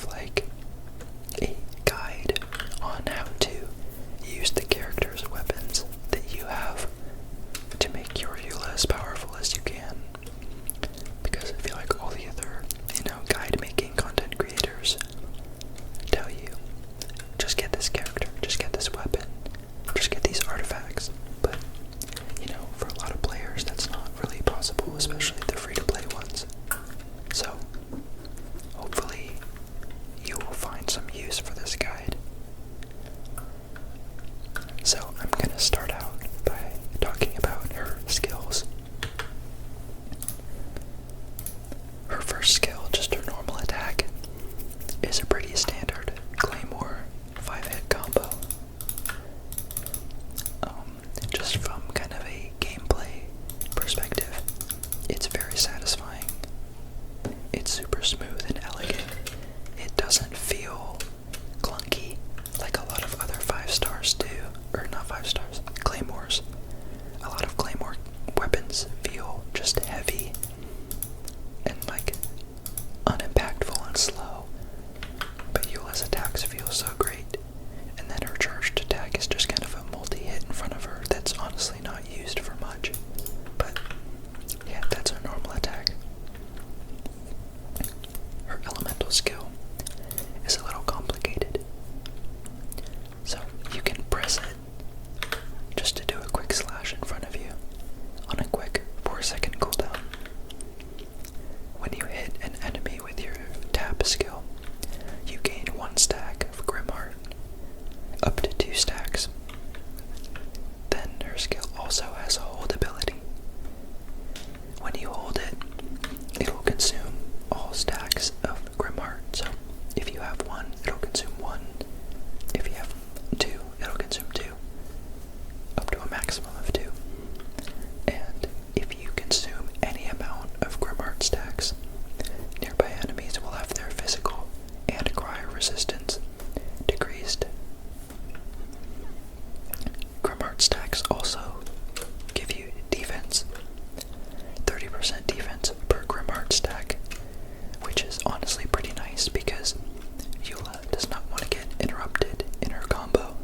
have like a guide on how to use the character's weapons that you have to make your Eula as powerful as you can. Because I feel like all the other, guide making content creators tell you, just get this character, just get this weapon, just get these artifacts. But, for a lot of players that's not really possible, especially the free-to-play ones. So, hopefully you will find some use for this guide. So I'm gonna start out by talking about her skills. Her first skill, just her normal attack, is a pretty standard Claymore 5-hit combo. Just from kind of a gameplay perspective, it's very satisfying. It's super smooth and elegant. It doesn't feel clunky like a lot of other 5-stars do, or not 5-stars, Claymores. A lot of Claymore weapons feel just heavy and like unimpactful and slow, but Eula's attacks feel so great, and then her charged attack is just kind of a multi-hit in front of her that's honestly not used for much, but yeah, that's her normal attack. Her elemental skill is a little complicated, so you can press it just to do a quick slash in front of you on a quick 4-second cooldown. When you hit an enemy with your tap skill, you gain 1 stack of Grimheart, up to 2 stacks. Then her skill also has a hold ability. When you hold it, it will consume all stacks of Grimheart. So if you have 1, it'll consume 1. If you have 2, it'll consume 2. Up to a maximum of 2. And if you consume any amount of Grimheart stacks, nearby enemies will have their physical and cryo resistance decreased. Grimheart stacks also give you defense. 30% defense per Grimheart stack, which is honestly pretty nice because Eula does not want to get interrupted in her combo.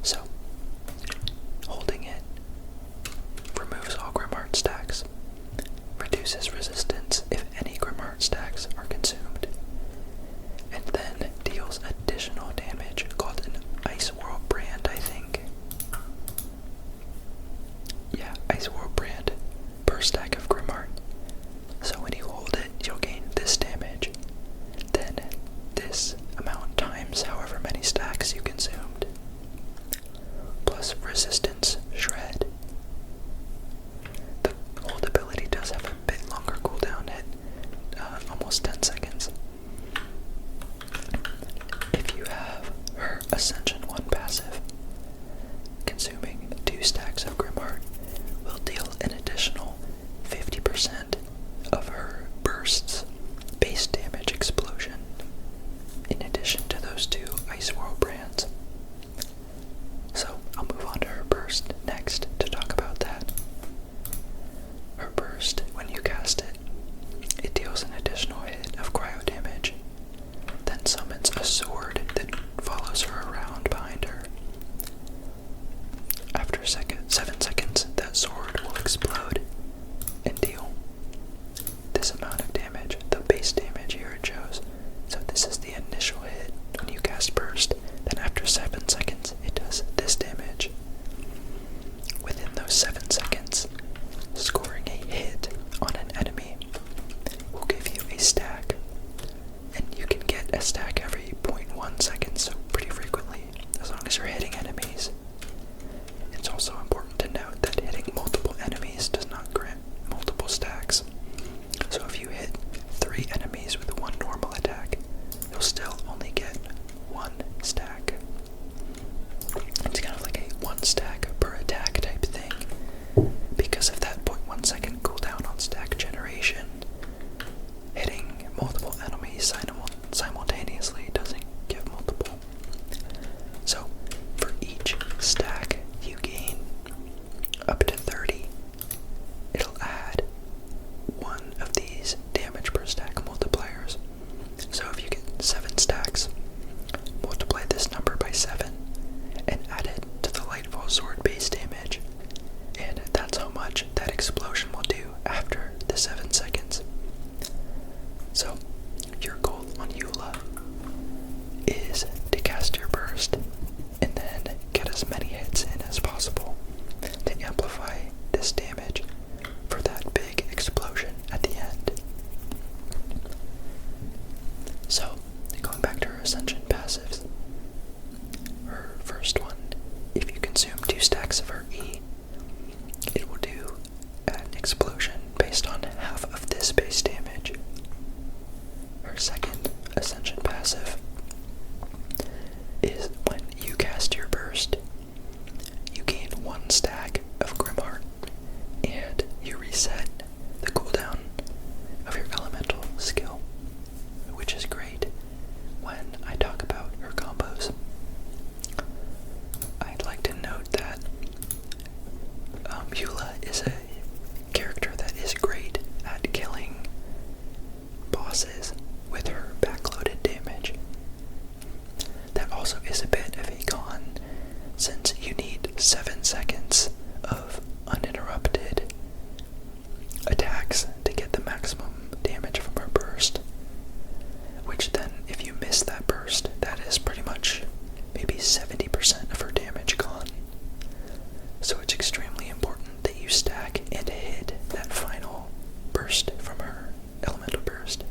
So, holding it removes all Grimheart stacks, reduces resistance if any Grimheart stacks are consumed, on Eula is to cast your burst and then get as many hits in as possible to amplify this damage for that big explosion at the end. So, going back to her Ascension passives, her first one, if you consume 2 stacks of her E, it will do an explosion based on half of this base damage. Her second Ascension passive is when you cast your burst, you gain 1 stack of Grimheart, and you reset the cooldown of your elemental skill, which is great when I talk about her combos. I'd like to note that Eula is a character that is great at killing bosses with her backloaded damage. That also is a bit of a con, since you need 7 seconds of uninterrupted attacks to get the maximum damage from her burst, which then, if you miss that burst, that is pretty much maybe 70% of her damage gone. So it's extremely important that you stack and hit that final burst from her elemental burst.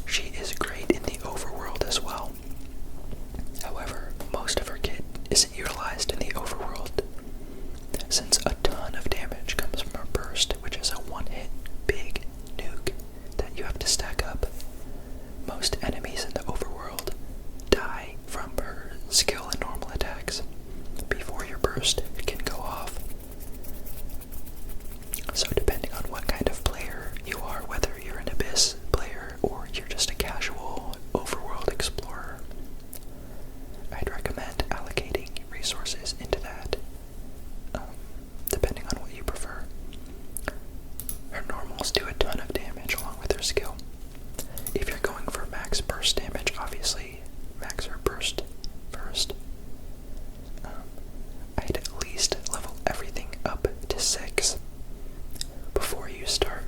She is great in the overworld as well. However, most of her kit isn't utilized in the overworld, since a ton of damage comes from her burst, which is a one-hit big nuke that you have to stack up. Most enemies in the overworld die from her skill and normal attacks before your burst can go off. So depending on what kind of player you are, whether you're an Abyss player or you're just a casual overworld explorer, I'd recommend allocating resources into that, depending on what you prefer. Her normals do a ton of damage along with her skill. If you're going for max burst damage, obviously max her burst first. I'd at least level everything up to 6 before you start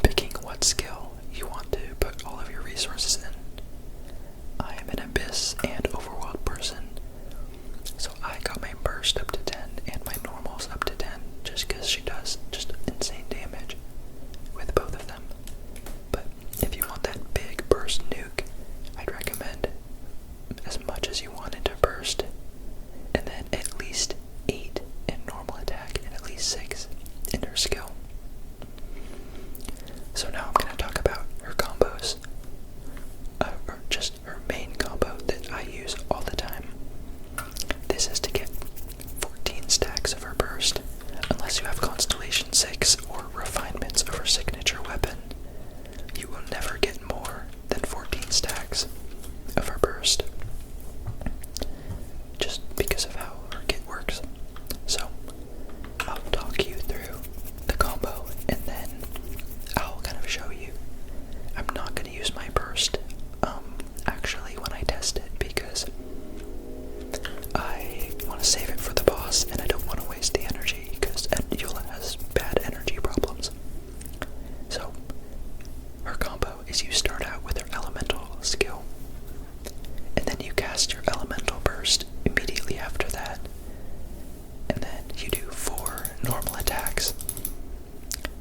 picking what skill you want to put all of your resources in. I am an Abyss and Overworld person, so I got my burst up to 10 and my normals up to 10 just because she does just insane damage with both of them. But if you want that big burst nuke, I'd recommend as much as you want into burst, and then at least 8 in normal attack and at least 6 in her skill. So now I'm going to talk about her combos, or just her main combo that I use all the time. This is to get 14 stacks of her burst, unless you have Constellation 6 or refinements of her signature weapon. You will never get more than 14 stacks of her burst, just because of how her kit works. So I'll talk you through the combo and then I'll kind of show you. I'm not going to use my burst actually when I test it, because I want to save it for the boss and I don't want to waste the energy, because Eula has bad energy problems. So her combo is you start out with her elemental skill, and then you cast your elemental burst immediately after that, and then you do 4 normal attacks,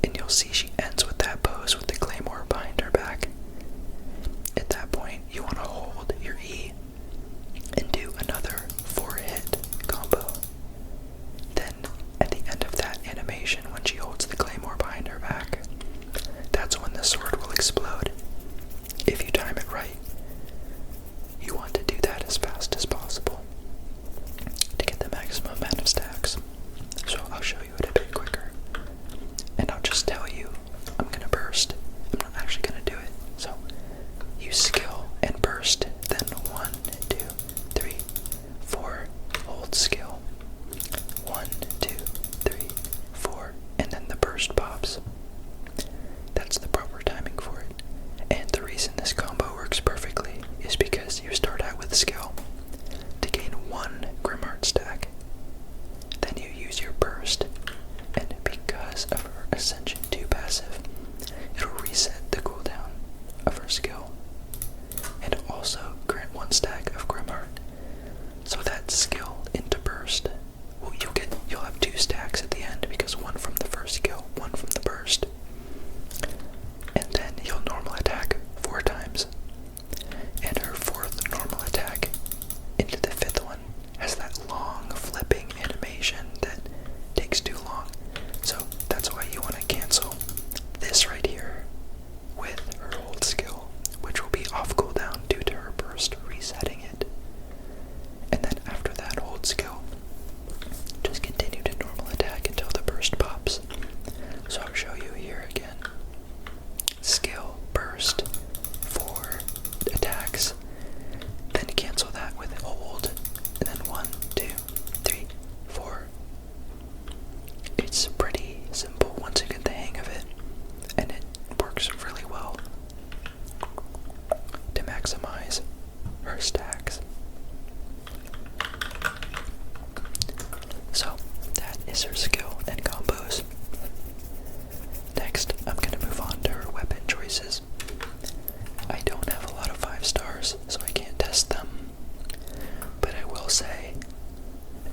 and you'll see she ends with that pose with the claymore behind her back. At that point, you want to hold your E and do another 4-hit combo. Then, at the end of that animation, when she holds the claymore behind her back, that's when the sword will explode, if you time it right. her stacks. So that is her skill and combos. Next, I'm going to move on to her weapon choices. I don't have a lot of 5 stars, so I can't test them. But I will say,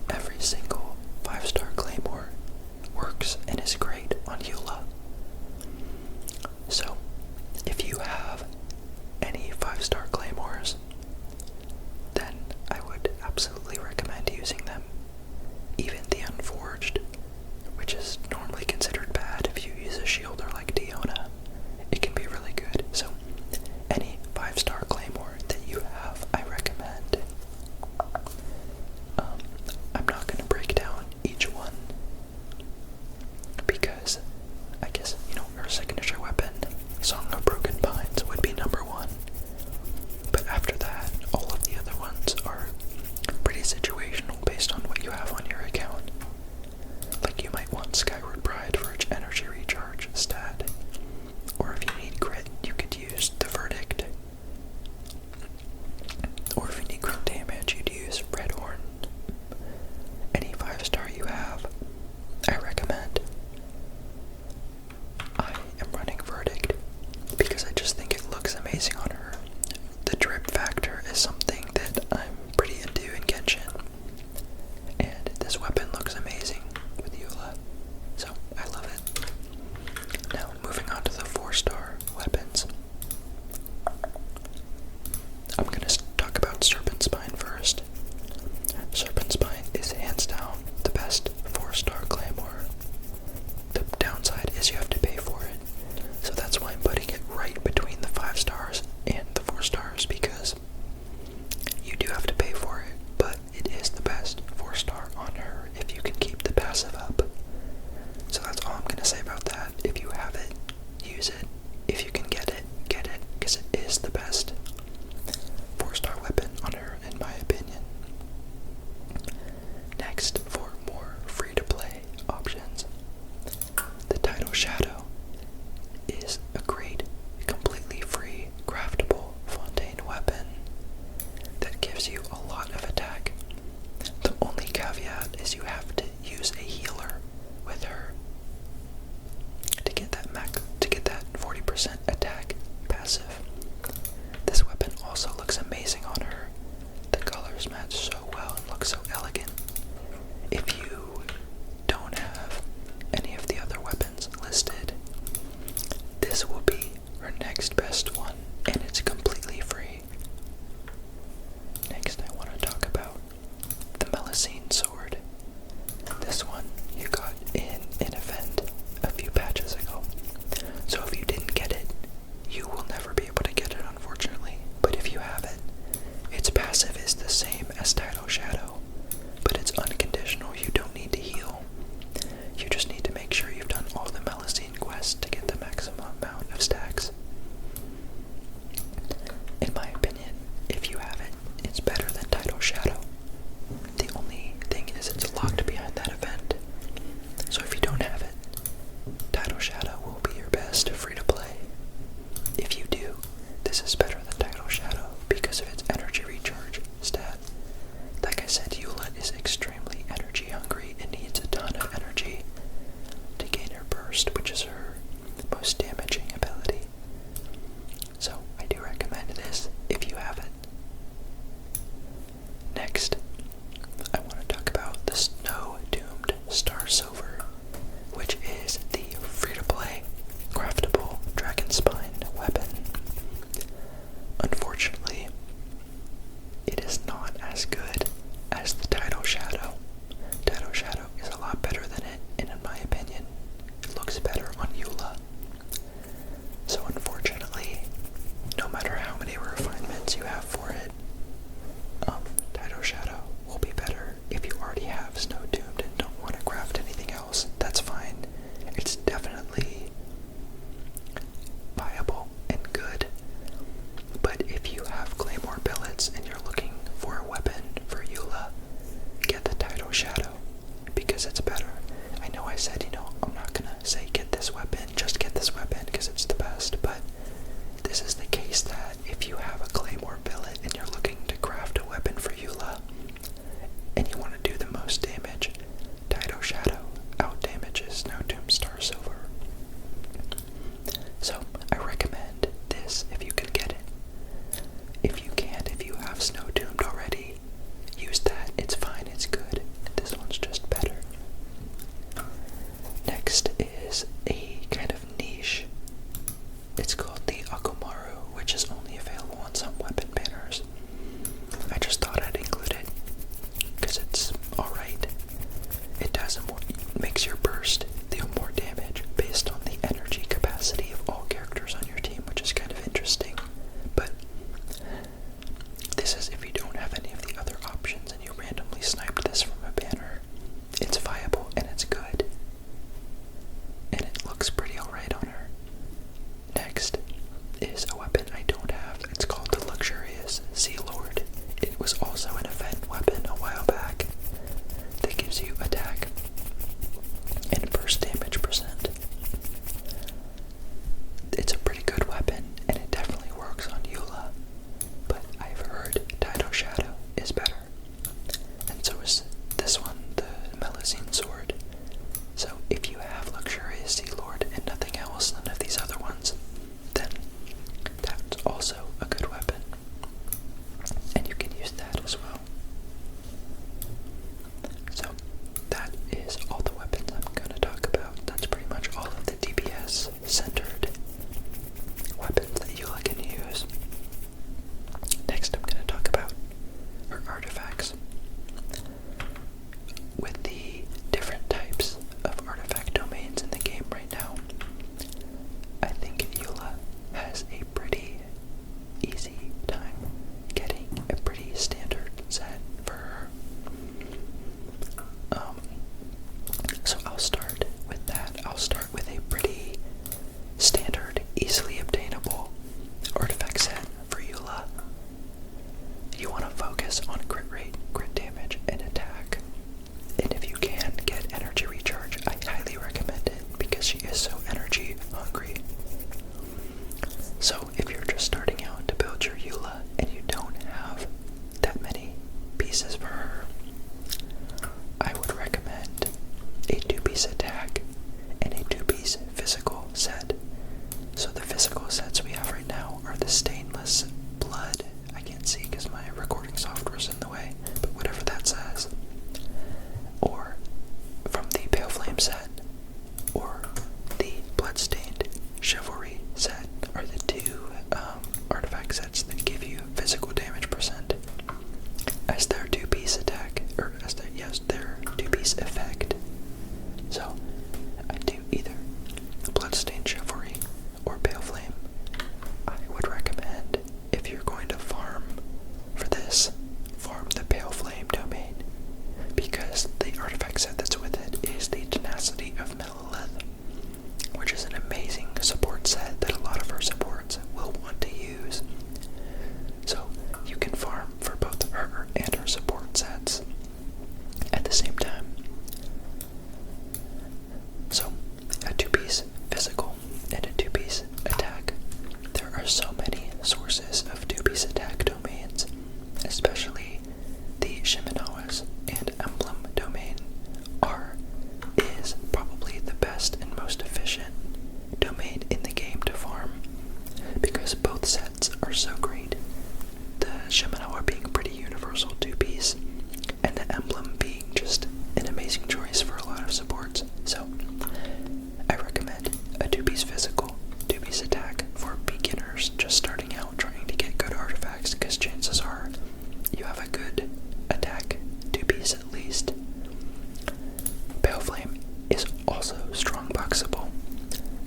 every single 5-star claymore works and is great on Eula. So, if you have any 5-star claymores, then I would absolutely recommend using them. Even the unforged, which is normally considered bad if you use a shielder like Diona, it can be really good. So, any 5-star claymore that you have, I recommend. I'm not going to break down each one because I guess, her signature weapon, Song of Broken Pines, would be number 1. But after that, all of the other ones are pretty situational based on what you have on your account. Like you might want Skyward Bride for its energy recharge stat, or if you need crit, you could use the Verdict. Or if you need crit damage, you'd use Red Horn. Any 5-star you have, I recommend. I am running Verdict because I just think it looks amazing on her. The drip factor is something that I'm pretty into in Genshin, and this weapon looks amazing with Eula, so I love it. Now, moving on to the 4-star weapons. I'm going to talk about Serpent Spine first. Serpent Spine is hands down the best 4-star claymore. The downside is you have to pay for it, so that's why I'm putting it right between the 5 stars and the 4 stars, because you do have to pay for it, but it is the best 4-star on her if you can keep the passive up. So that's all I'm going to say about that. If you have it, use it. If you can get it, because it is the best 4-star weapon on her, in my opinion. Next, for more free-to-play options, the Tidal Shadow is a great, completely free, craftable Fontaine weapon that gives you a lot of attack. The only caveat is you have to use a healer with her to get that 40% attack passive. This weapon also looks amazing on her. The colors match so well and look so elegant. If you don't have any of the other weapons listed, this will be her next best one, and it's completely free. Next, I want to talk about the Melusine Sword. This one you got in an event a few patches ago. So if you didn't get it, you will never be able to get it, unfortunately. But if you have it, its passive is the same as Tidal Shadow, but it's unconditional. You don't need to heal. You just need to make sure you've done all the Melusine quests to get the maximum amount of stacks. In my opinion, if you have it, it's better than Tidal Shadow. The only thing is it's locked behind that event. So if you don't have it, Tidal Shadow will be your best free-to-play. If you do, this is better than Tidal Shadow because of its energy recharge stat. Like I said, Eula is extremely energy hungry and needs a ton of energy to gain her burst, which is her most damaging ability. So I do recommend this if you have it. Next, I want to talk about the Snow-Doomed Star Silver, which is the free-to-play craftable Dragon Spine weapon. is a weapon I don't have. It's called the Luxurious Sea Lord. It was also an event weapon a while back that gives you attack and burst damage percent. It's a pretty good weapon, and it definitely works on Eula, but I've heard Tidal Shadow is better. And so is this one, the Melusine Sword. So if you have Luxurious Sea Lord and nothing else, none of these other ones, then that's also a good weapon. And you can use that as well. So that is all the weapons I'm going to talk about. That's pretty much all of the DPS centered weapons that Eula can use. Next I'm going to talk about her artifacts. With the different types of artifact domains in the game right now, I think Eula has a pretty easy time getting a pretty standard set for her. So I'll start with that. I'll start with a pretty standard, easily obtainable artifact set for Eula. You want to focus on crit rate, crit damage, and attack. And if you can get energy recharge, I highly recommend it because she is so energy hungry. So if you're just starting out to build your Eula and you don't have that many pieces for her, I would recommend a 2-piece attack and a 2-piece physical set. So the physical sets we have right now are the Stainless Blood. I can't see because my recording software is in the way, but whatever that says. Or from the Pale Flame set, or the Bloodstained Chivalry set are the two artifact sets that give you physical damage percent as their 2-piece attack, or as their 2-piece effect. So I do either the Bloodstained Chivalry or Pale Flame. I would recommend, if you're going to farm for this, farm the Pale Flame domain, because the artifact set that's with it is the Tenacity of Melilith, which is an amazing support set that a lot of her supports will want to use. So you can farm for both her and her support sets at the same time. So a 2-piece physical and a 2-piece attack. There are so many sources of 2-piece attack domains, especially the Shimenawa's and Emblem domain is probably the best and most efficient domain in the game to farm, because both sets are so great. The Shimenawa being a pretty universal 2-piece, and the Emblem being just an amazing choice for a lot of supports. So I recommend a 2-piece physical, 2-piece attack for beginners just starting out trying to get good artifacts, because chances are you have a good attack 2-piece at least. Pale Flame is also strong boxable,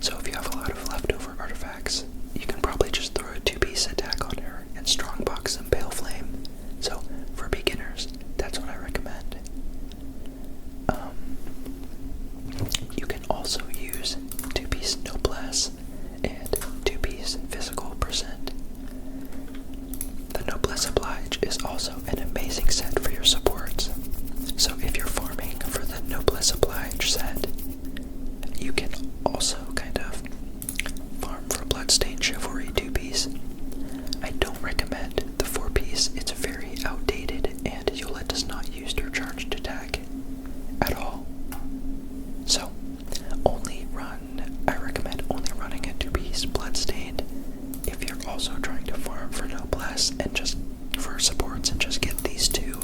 so if you have a lot of leftover artifacts, you can probably just throw a 2-piece attack on her and strong box some Pale Flame. So for beginners, that's what I recommend. You can also use 2-piece Noblesse and 2-piece physical percent. The Noblesse Oblige is also an amazing set for your supports. So if you're farming for the Noblesse Oblige set, you can also kind of farm for Bloodstained Chivalry 2-piece. I don't recommend the 4-piece. It's very outdated, and Eula does not use her charged attack at all. So I recommend only running a 2-piece Bloodstained if you're also trying to farm for Noblesse and just for supports and just get these two.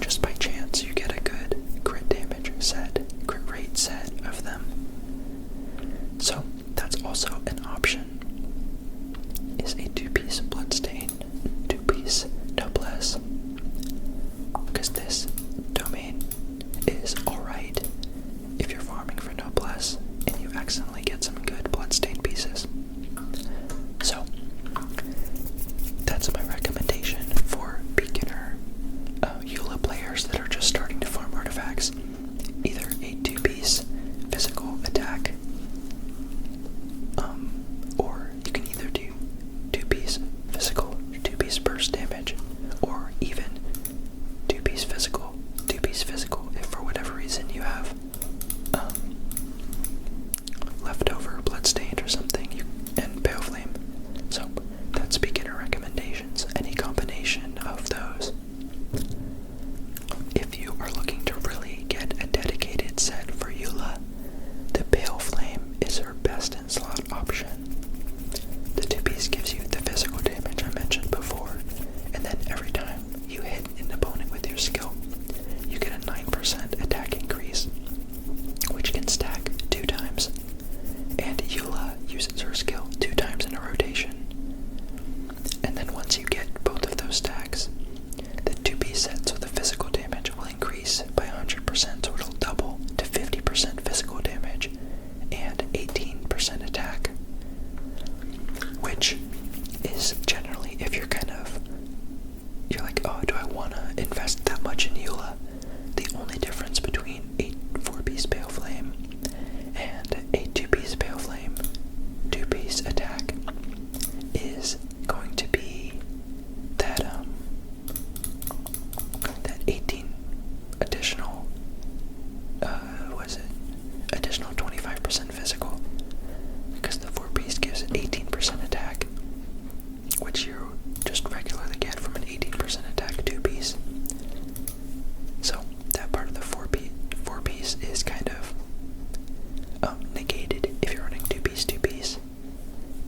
Just by chance you get a good crit damage set, crit rate set of them. So that's also an option, is a 2-piece Bloodstained, 2-piece Noblesse, because this domain is alright if you're farming for Noblesse and you accidentally get some good Bloodstained pieces. So that's my recommendation for beginner Eula players that are just starting to farm artifacts. Either a 2-piece physical attack, or So that's beginner recommendations, any combination of those. If you are looking to really get a dedicated set for Eula, the Pale Flame is her best in slot option. The 2-piece gives you the physical damage I mentioned before, and then every time you hit an opponent with your skill, you get a 9% attack increase, which can stack 2 times, and Eula uses her skill 2 times in a rotation. And then once you get both of those stacks, the 2-piece set, so the physical damage will increase by 100%, so it'll double to 50% physical damage and 18% attack, which is generally, if you're you're like, oh, do I want to invest that much in Eula? The only difference between a 4-piece Pale Flame and a 2-piece Pale Flame 2-piece attack is going to be that 18 additional, additional 25% physical, because the 4-piece gives an 18% attack, which you just regularly get from an 18% attack 2-piece. So that part of the 4-piece is kind of negated if you're running 2-piece.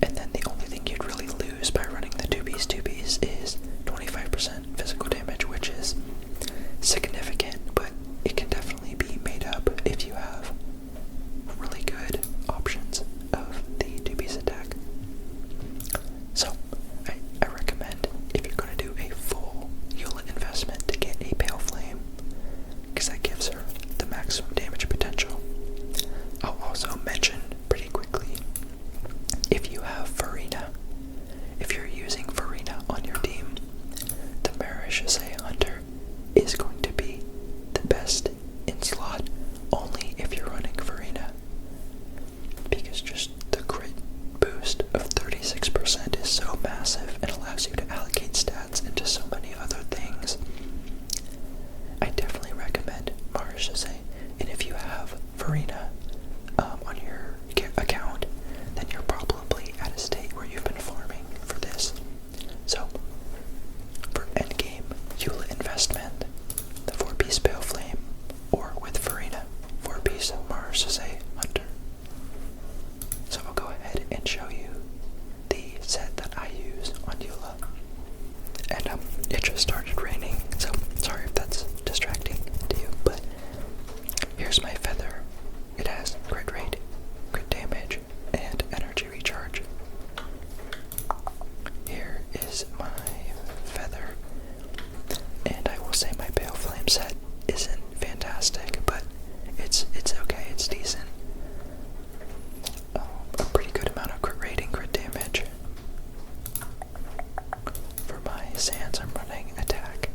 And then the only thing you'd really lose by running the 2-piece is 25% physical damage, which is significant, but it can definitely be made up if you have really good options of the 2-piece attack. So I recommend, if you're going to do a full Eula investment, to get a Pale Flame, because that gives her the maximum damage potential. I'll also mention pretty quickly, if you have Farina, if you're using Farina on your team, the Maréchaussée Hunter is going to be the best in slot only if you're running Farina, because just the crit boost of 36% is so massive and allows you to allocate stats into so many other things. I definitely recommend Maréchaussée, and if you have Farina on your account, then you're probably at a state where you've been farming for this. So, for endgame Eula investment, the 4-piece Pale Flame, or with Farina, 4-piece Maréchaussée Hunter. So I'll go ahead and show you the set that I use on Eula. And it just started raining, so sorry if that's distracting to you, but here's my feather. It has crit rate, crit damage, and energy recharge. Here is my feather, and I will say my Pale Flame set isn't fantastic, but it's okay, it's decent. A pretty good amount of crit rate and crit damage. For my sands, I'm running attack.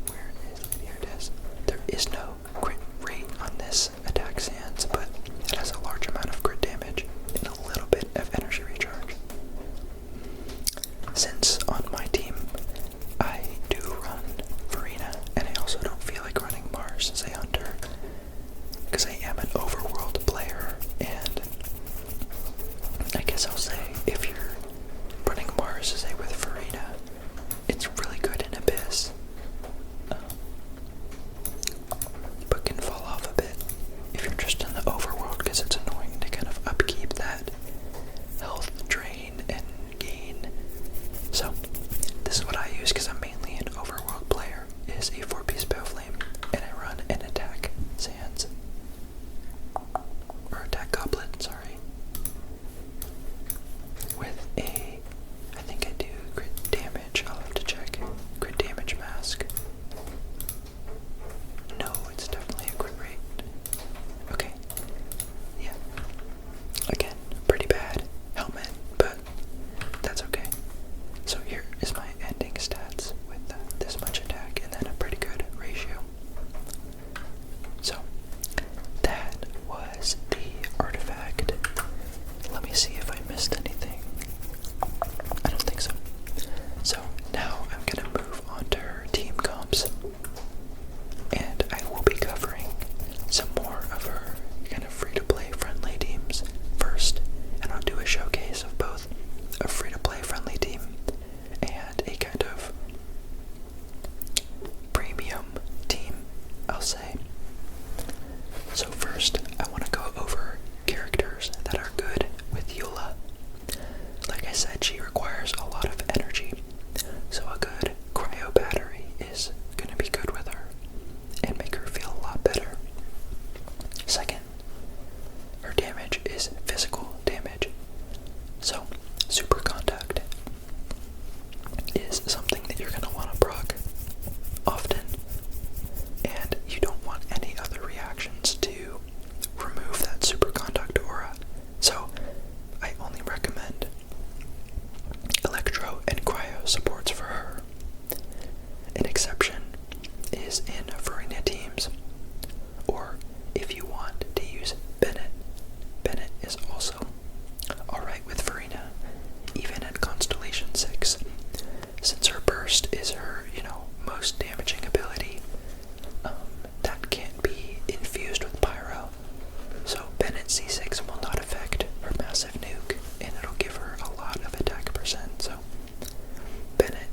Where is it? Here it is. There is no crit rate on this attack sands, but it has a large amount of crit damage and a little bit of energy recharge. Since a free-to-play friendly team and a kind of premium team, I'll say. So first, I want to go over characters that are good with Eula. Like I said, she requires a lot of energy, so a good cryo battery is going to be good with her and make her feel a lot better. Second, her damage is physical damage. So, super contact is something that you're going to want to proc often, and you don't want any other reactions to remove that super contact aura. So, I only recommend electro and cryo supports for her. An exception is in Farina teams, or if you want to use Bennett. Bennett is also alright with Farina, even at Constellation 6. Since her burst is her, most damaging ability, that can't be infused with Pyro. So Bennett C6 will not affect her massive nuke, and it'll give her a lot of attack percent. So Bennett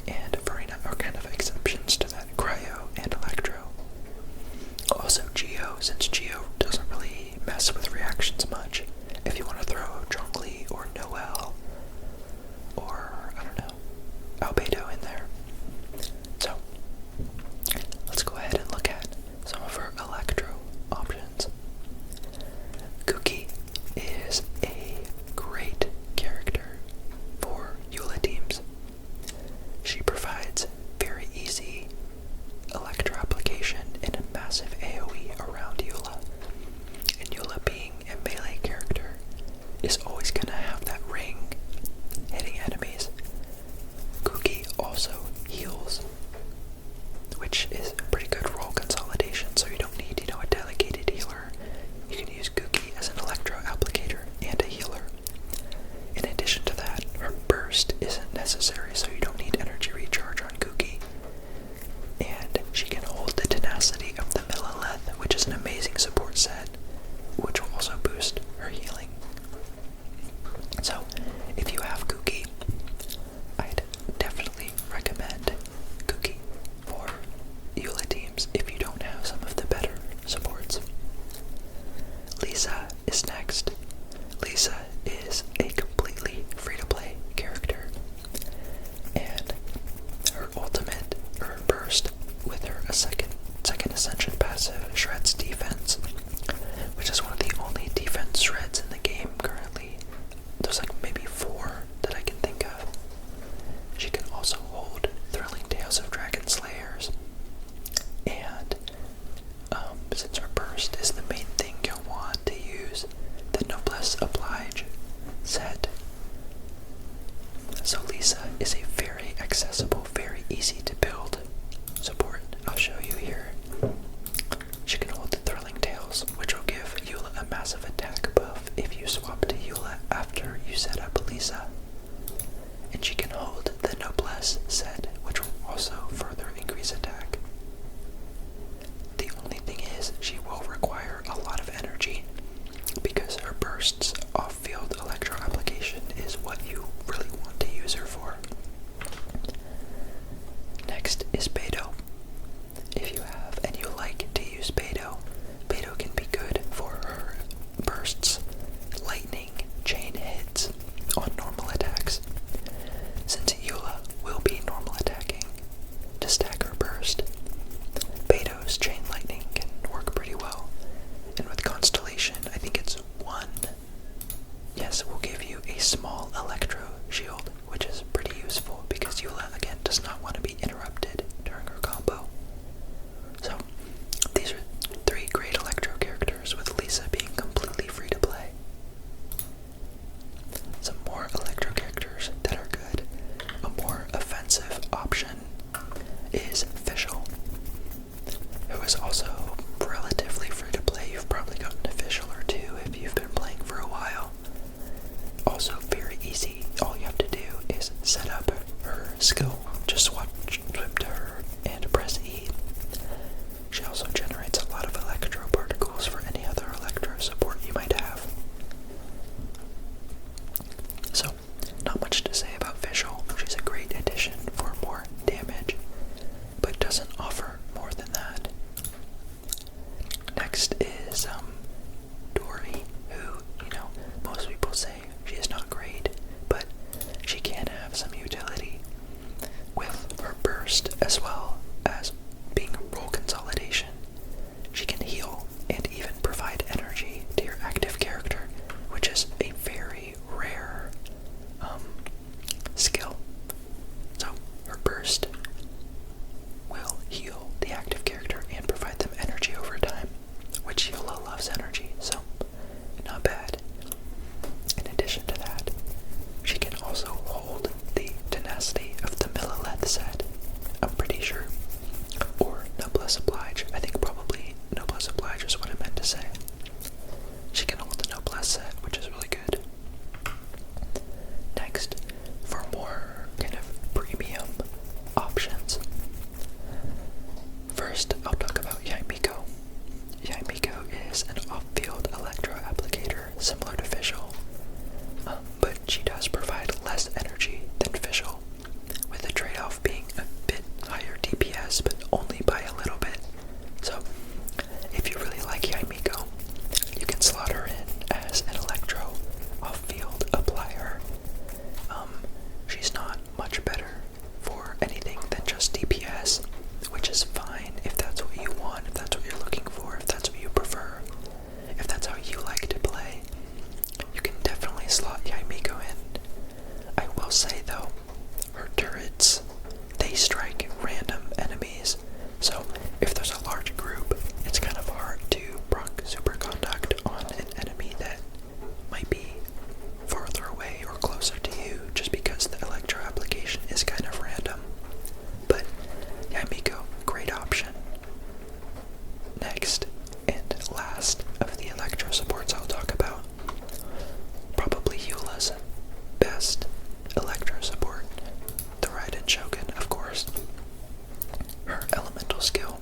and Farina are kind of exceptions to that cryo and electro. Also Geo, since Geo doesn't really mess with reactions much. If you want to throw Zhongli or Noel or, I don't know, Albedo in there. So, let's go ahead and look at some of her electro options. Kuki is a great character for Eula teams. She provides very easy electro application and a massive AoE around Eula. And Eula being a melee character is always going to have that ring hitting enemies. Kuki also heals, which is a pretty good role consolidation, so you don't need, a delegated healer. You can use Kuki as an electro applicator and a healer. In addition to that, her burst isn't necessary, so you don't need energy recharge on Kuki. And she can hold the tenacity of the Millilith, which is an amazing support set, which will also boost her healing. So, if you have Kuki, I'd definitely recommend Kuki for Eula teams if you don't have some of the better supports. Lisa is next. Lisa is a completely free-to-play character, and her ultimate, her burst, with her second ascension passive shreds defense, which is one of the only defense shreds in the game currently. There's like maybe 4 that I can think of. She can also hold Thrilling Tales of Dragon Slayers, and since her burst is the main thing you'll want to use, the Noblesse Oblige set. So Lisa is a very accessible, very easy to build support. I'll show you here. She can hold the Thrilling Tales, which will give Eula a massive attack buff if you swap to Eula after you set up Lisa. And she can hold the Noblesse set, which will also further increase attack. The only thing is, she will require a lot of energy, because her bursts off-field electro application is what you really want to use her for. Next is Beidou. If you have and you like to use Beidou, Beidou can be good for her bursts, lightning, chain hits on normal attacks. Since Eula will be normal attacking to stack her burst, Beidou's chain lightning can work pretty well. And with Constellation, I think it's 1. Yes, we'll give you a small electro shield, which is pretty useful because Eula, again, does not want to be interrupted during her combo. So, these are 3 great electro characters, with Lisa being completely free to play. Some more electro characters that are good. A more offensive option is Fischl, who is also relatively free to play. You've probably gotten a Fischl or 2 if you've been playing for a while. Also very easy. All you have to do is set up her skill. Just swim to her and press E. She also generates a lot of electro particles for any other electro support you might have. So, much to say about Visual. She's a great addition for more damage, but doesn't offer more than that. Next is Dory, who, most people say she is not great, but she can have some utility with her burst as well as being role consolidation. She can heal and even provide energy to your active character, which is a very rare skill. So her burst will heal the active character and provide them energy over time, which Eula loves energy, so not bad. In addition to that, she can also hold the tenacity of the Millilith set, I'm pretty sure. Or Noblesse Oblige. I think probably Noblesse Oblige is what I meant to say. She can hold the Noblesse set, which is really good. Next, for more kind of premium options. First, I'll talk about Yaimiko. Yaimiko is an off-field electro applicator similar to Visual, but she does provide less energy than Visual, with the trade-off being a bit higher DPS, but only by a little bit. So, if you really like Yaimiko, you can slot her in as an electro off-field applier. She's not much better for anything than just DPS, which is fine if that's what you want, if that's what you're looking for, if that's what you prefer, if that's how you like to play. You can definitely slot Yaimiko in. I will say though, her turrets, they strike random enemies, so if there's a large group, it's kind of hard to proc superconduct on an enemy that might be farther away or closer to you, just because the electro application is kind of random. But Yaimiko, great option. Next, and last of the electro supports I'll talk about, probably Eula's best electro support, the Raiden Shogun, of course. Her elemental skill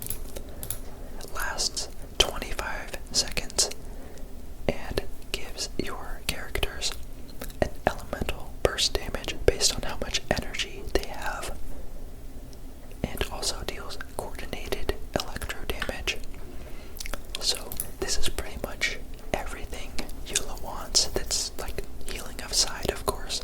lasts 25 seconds and gives your characters an elemental burst damage based on how much energy they have, and also deals coordinated electro damage. So this is pretty much everything Eula wants. That's like healing of side, of course.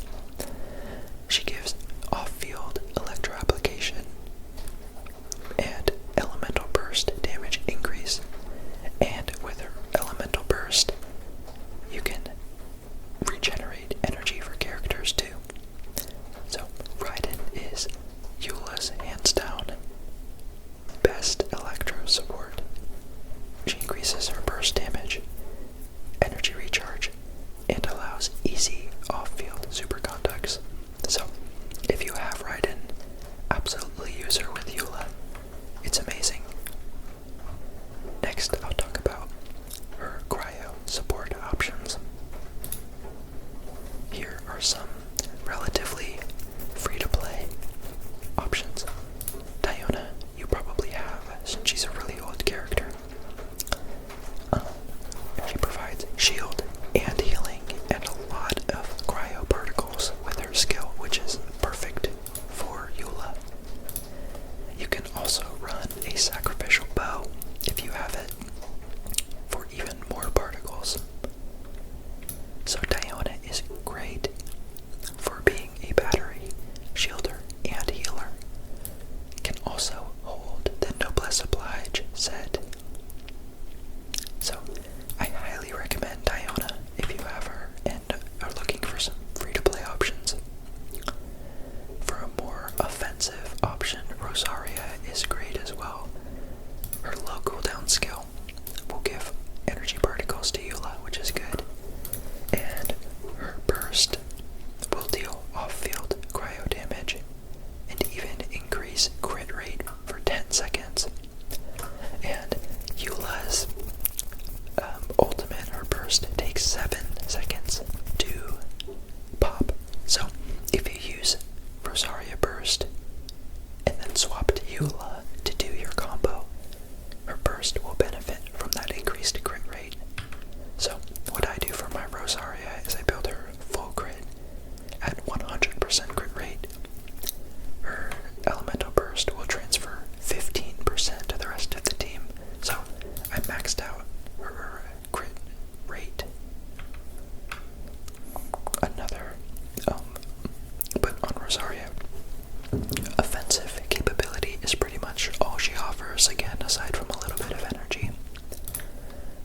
offensive capability is pretty much all she offers, again, aside from a little bit of energy.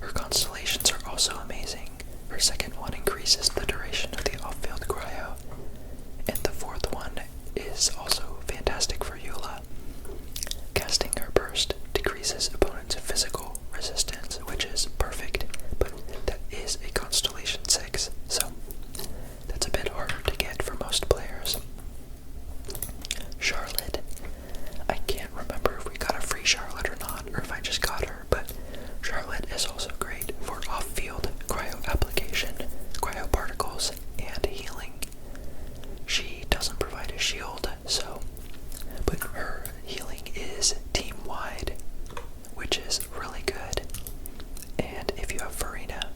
Her constellations are also amazing. Her second one increases the duration of the off-field cryo, and the fourth one is also fantastic for Eula. Casting her burst decreases opponents' physical resistance, which is perfect, but that is a Constellation 6, so that's a bit harder to get for most players. Charlotte. I can't remember if we got a free Charlotte or not, or if I just got her, but Charlotte is also great for off-field cryo application, cryo particles, and healing. She doesn't provide a shield, but her healing is team-wide, which is really good. And if you have Farina,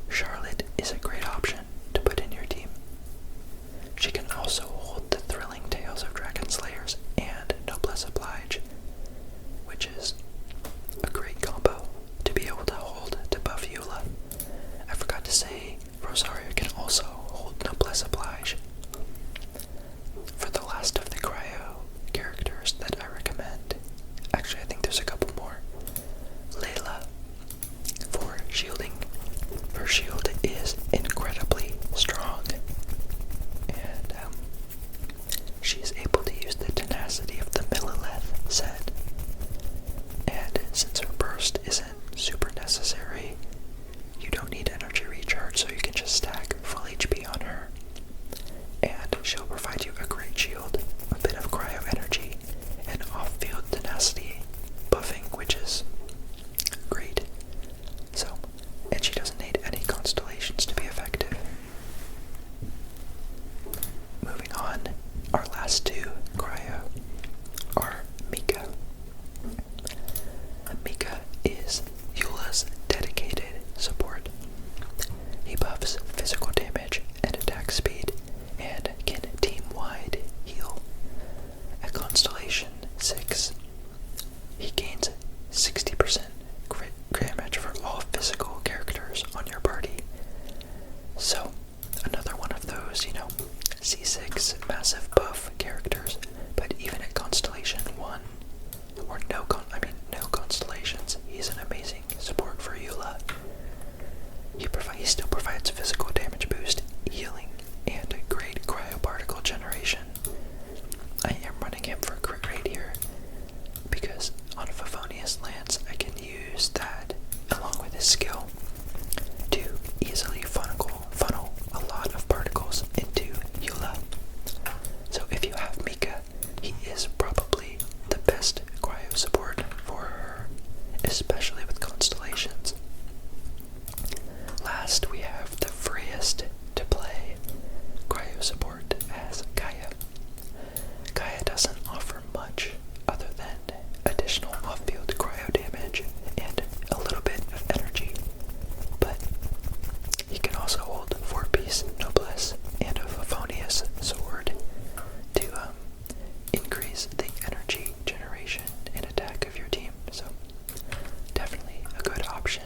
Charlotte is a great option to put in your team. She can also hold the thrilling Tales of Dragon Slayers and Noblesse Oblige, which is a great combo to be able to hold to buff Eula. I forgot to say, Rosario can also hold Noblesse Oblige. For the last of the cryo characters that I recommend, actually I think there's a couple more. Layla, for shielding. Her shield is incredibly strong, and she's able to use the tenacity of the Millilith set. And since her burst isn't super necessary, you don't need energy recharge, so you can just stack full HP on her. And she'll provide you a great shield, a bit of cryo energy, and off-field tenacity buffing, which is great. So, and she doesn't need any constellations to be effective. Moving on, our last two cryo are Mika. Mika is Eula's dedicated support. He buffs physical damage and attack speed, and can team-wide heal. At Constellation 6, he gains 60% crit damage for all physical characters on your party. So, another one of those, C6 massive buff characters, but even at Constellation 1, or no constellations, he's an amazing support for Eula. He still provides physical damage boost, healing, and a great cryoparticle generation. I am running him for crit rate here, because on Favonius Lance I can use that along with his skill to easily funnel a lot of particles into Eula. So if you have Mika, he is probably the best cryo support for her, especially with constellations. Last, we have the freest to play cryo support as Gaia. Gaia doesn't offer much other than additional off-field cryo damage and a little bit of energy, but he can also hold 4-piece Noblesse and a Favonius sword to increase the energy generation and attack of your team, so definitely a good option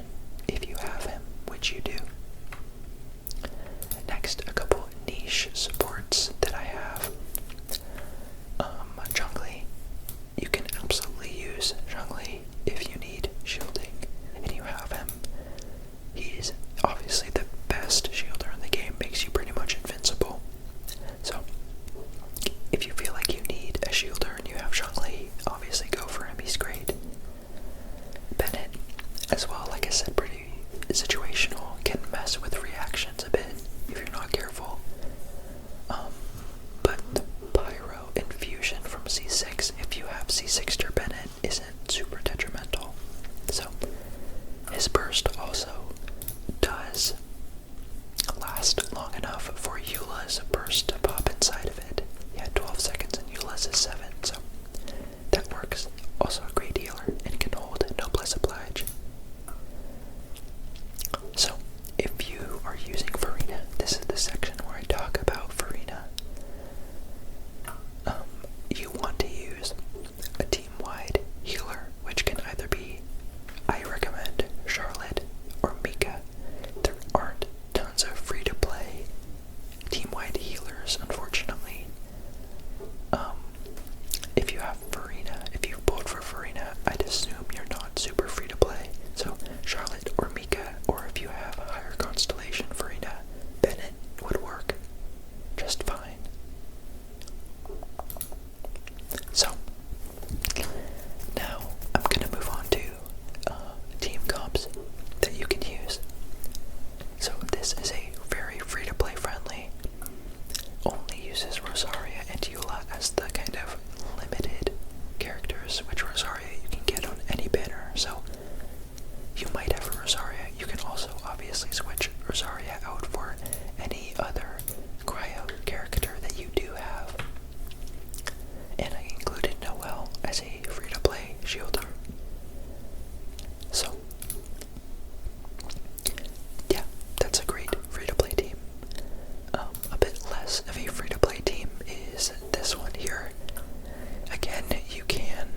if you have him, which you do. Next, a couple niche supports that I have. Zhongli. You can absolutely use Zhongli if you need shielding, and you have him. He's obviously the best shielder in the game, makes you pretty much invincible. So, if you feel like you need a shielder and you have Zhongli, obviously go for him, he's great. Bennett, as well, like I said, pretty situational, can mess with reactions a bit if you're not careful. But the Pyro infusion from C6, if you have C6 Bennett, isn't super detrimental. So, his burst also does last long enough for Eula's burst to pop inside of it. Yeah, 12 seconds and Eula's is 7, so that works. Also a great healer and can hold Noblesse Oblige. uses Rosaria and Eula as the kind of limited characters, which Rosaria you can get on any banner, so you might have a Rosaria. You can also obviously switch Rosaria out for any other cryo character that you do have. And I included Noelle as a free-to-play shielder. So, yeah, that's a great free-to-play team. A bit less of a free-to-play team is this one here. Again, you can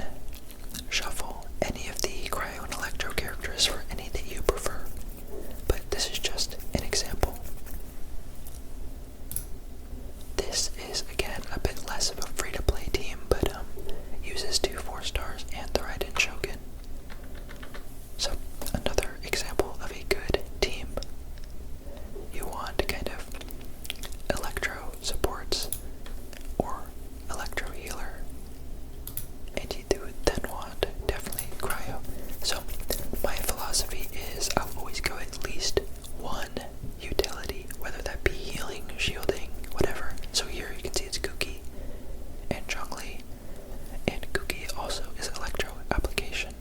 shuffle any of the cryo and electro characters for any that you prefer, but this is just an example. This is again a bit less of a free-to-play team, but uses 2 4-stars and the Raiden Shogun. So another example of a good team. You want kind of electro supports or electro healer, and you do then want definitely cryo. So my philosophy is I'll always go at least one utility, whether that be healing, shielding, whatever. So here you can see it's Kuki and Zhongli, and Kuki also is electro application,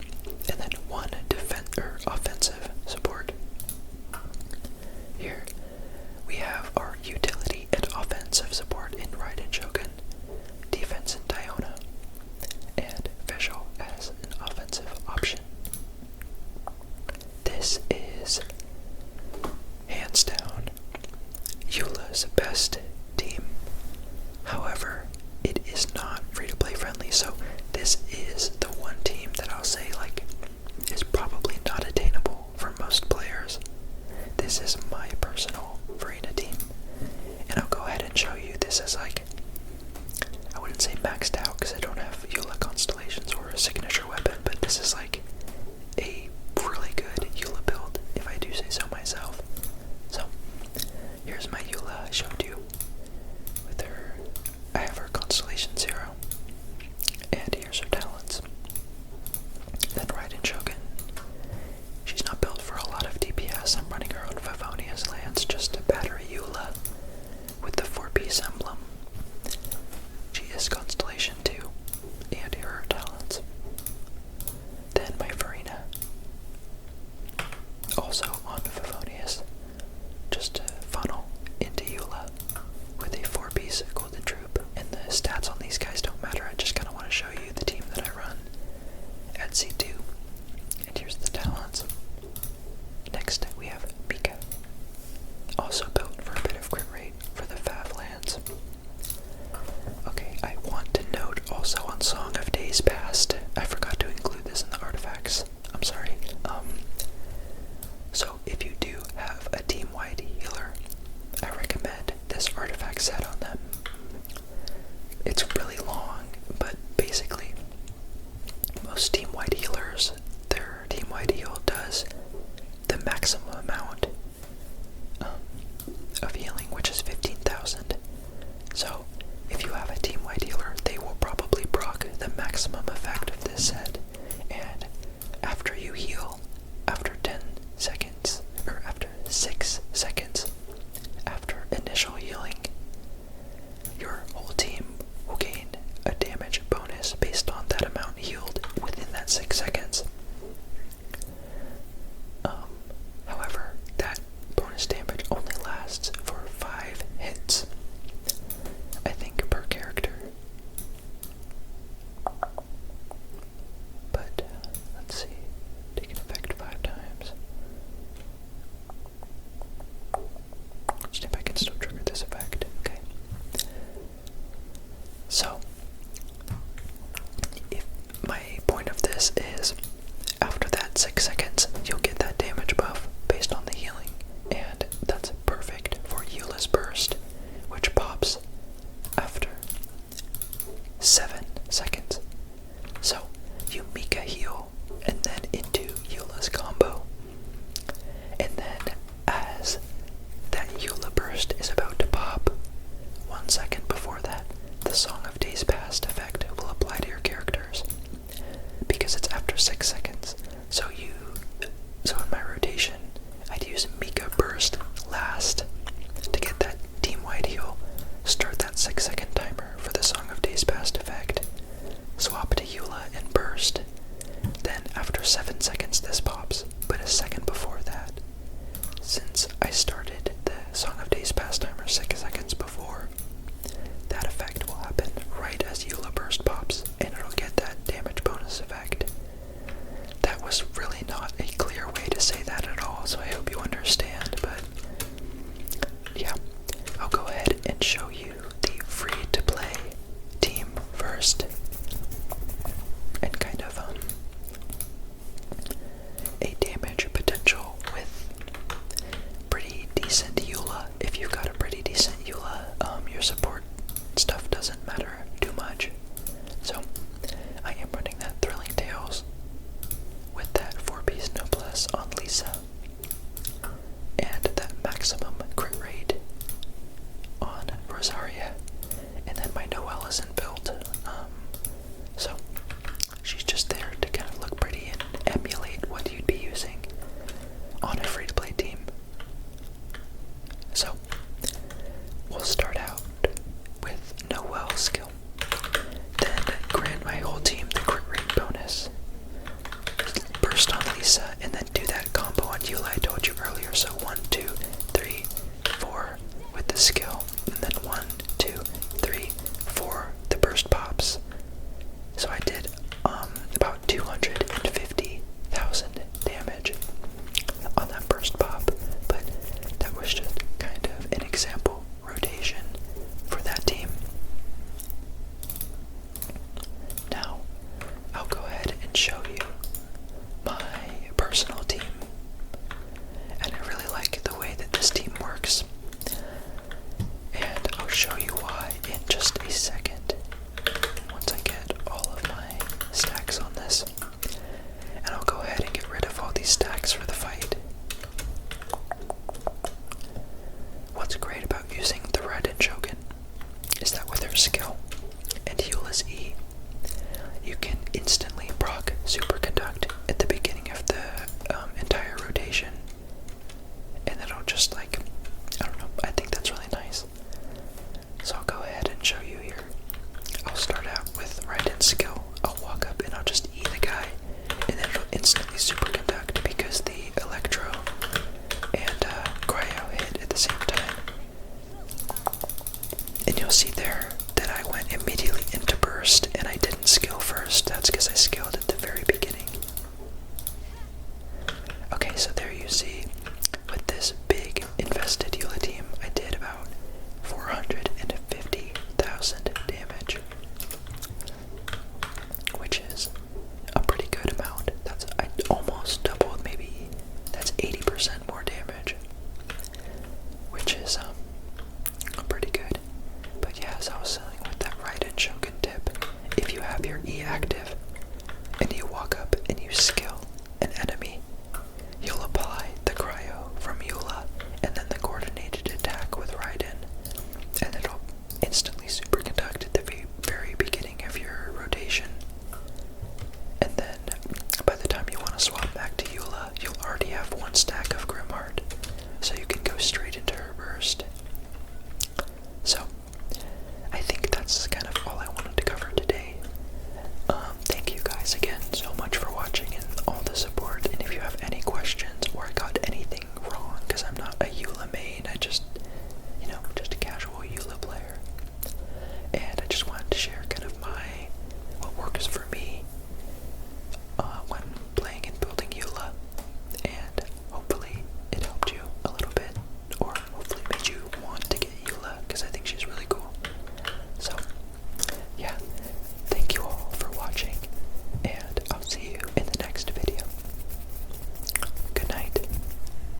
and then one offensive support. Here we have our utility and offensive support in Raiden Shogun, defense in Diona, and visual as an offensive option. This is hands down Eula's best team. However, it is not free-to-play friendly, so this is the one team that I'll say like is probably not attainable for most players. This is my personal Verena team, and I'll go ahead and show you. This is like, I wouldn't say maxed out because I don't have Eula constellations or a signature weapon, but this is like a really good Eula build, if I do say so myself. So here's my Eula I showed you with her. I have her constellation 0, and here's her talents. Then Raiden Shogun. She's not built for a lot of DPS. I'm running her own Favonius Lance just to batter Eula with the 4-piece emblem. She is constellation 2, and here are her talents. Then my Verena, also on Favonius, just to funnel into Eula with a 4-piece golden troop. And the stats on these guys don't matter, I just kind of want to show you the team that I run at C2. And here's the talents. Next we have Mika, also built for a bit of crit rate for the Fav lands. Okay, I want to note also on Song of Days Past, I forgot to include this in the artifacts, I'm sorry. So if you do have a team-wide healer, I recommend this artifact set on them. It's really long, but basically most team-wide healers, their team-wide heal does the maximum amount of healing, which is 15,000. So if you have a team-wide healer, they will probably proc the maximum effect of this set, and after you heal, after 10 seconds, or after 6 seconds after initial healing, your whole team will gain a damage bonus based on that amount healed within that 6 seconds. However, that bonus damage only lasts for 5 hits, I think, per character. But, let's see, take an effect 5 times. See if I can still trigger this effect. Okay. So, if my point of this is, after that 6 seconds, you'll get that damage buff based on the healing, and that's perfect for Eula's burst, which pops after 7 seconds. So you Mika heal, and then into Eula's combo, and then as that Eula burst is about to pop, 1 second before that, the Song of Days Past effect will apply to your characters, because it's after 6 seconds. So in my rotation, I'd use Mika burst last to get that team-wide heal, start that 6 second doesn't matter too much. So I am running that Thrilling Tales with that 4-piece noblesse on Lisa and that maximum crit rate on Rosaria, and then my Noelle isn't built, so she's just there to kind of look pretty and emulate what you'd be using on a free-to-play team. So we'll start out with Noelle skill, then grant my whole team the crit rate bonus, burst on Lisa, and then do that combo on Eula I told you earlier. So 1, 2, 3, 4 with the skill, and then 1, 2, 3, 4 the burst pops. So I did about 250,000 damage on that burst pop, but that was just kind of an example rotation for that team. Now I'll go ahead and show you my personal team, and I really like the way that this team works, and I'll show you why in just a second once I get all of my stacks on this. And I'll go ahead and get rid of all these stacks for the fight. What's great about using the Raiden Shogun is that with her skill and Eula's E, you can instantly proc Superconduct at the beginning of the entire rotation, and it'll just like, I don't know, I think that's really nice. So I'll go ahead and show you here. I'll start out with Raiden's skill. I'll walk up and I'll just E the guy, and then it'll instantly Superconduct because the Electro and Cryo hit at the same time. And you'll see there that I went immediately into burst and I didn't skill first. That's because I skilled at the very beginning. Okay, so there you see, with this big invested Eula team, I did about 450,000 damage, which is a pretty good amount. I almost doubled, maybe that's 80% more damage, which is pretty good. But yeah, as I was saying with that Raiden Shogun tip, if you have your E active and you walk up and you skill